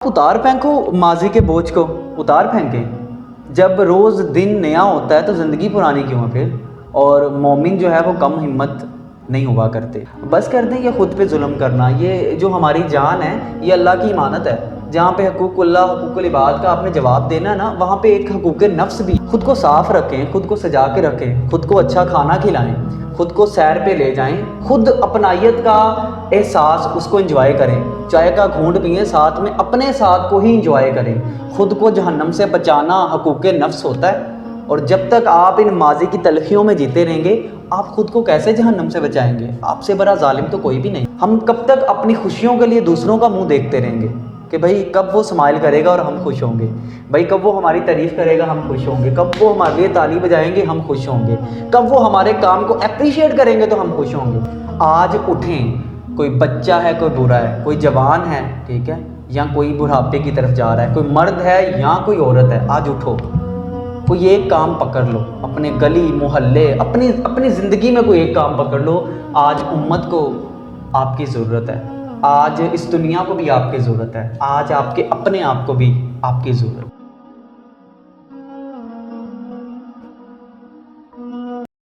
उतार फेंको माजी के बोझ को, उतार फेंकें। जब रोज़ दिन नया होता है तो ज़िंदगी पुरानी क्यों है फिर। और मोमिन जो है वो कम हिम्मत नहीं हुआ करते। बस कर दें ये ख़ुद पे जुल्म करना। ये जो हमारी जान है ये अल्लाह की इमानत है। जहाँ पे हकूक़ुल्लाह हकूक़ुल इबाद का आपने जवाब देना है ना, वहाँ पे एक हकूक़ नफ्स भी। ख़ुद को साफ़ रखें, ख़ुद को सजा के रखें, ख़ुद को अच्छा खाना खिलाएं, ख़ुद को सैर पे ले जाएं, ख़ुद अपनाइयत का एहसास उसको इंजॉय करें। चाय का घूंट पिएं, साथ में अपने साथ को ही इंजॉय करें। ख़ुद को जहन्नम से बचाना हकूक़ नफ्स होता है। और जब तक आप इन माजी की तलखियों में जीते रहेंगे, आप ख़ुद को कैसे जहन्नम से बचाएंगे। आपसे बड़ा जालिम तो कोई भी नहीं। हम कब तक अपनी खुशियों के लिए दूसरों का मुंह देखते रहेंगे कि भाई कब वो स्माइल करेगा और हम खुश होंगे, भाई कब वो हमारी तारीफ़ करेगा हम खुश होंगे, कब वो हमारे लिए ताली बजाएंगे हम खुश होंगे, कब वो हमारे काम को अप्रिशिएट करेंगे तो हम खुश होंगे। आज उठें। कोई बच्चा है, कोई बुरा है, कोई जवान है, ठीक है, या कोई बुढ़ापे की तरफ जा रहा है, कोई मर्द है या कोई औरत है, आज उठो। कोई एक काम पकड़ लो, अपने गली मोहल्ले अपनी ज़िंदगी में कोई एक काम पकड़ लो। आज उम्मत को आपकी ज़रूरत है, आज इस दुनिया को भी आपकी ज़रूरत है, आज आपके अपने आप को भी आपकी ज़रूरत है।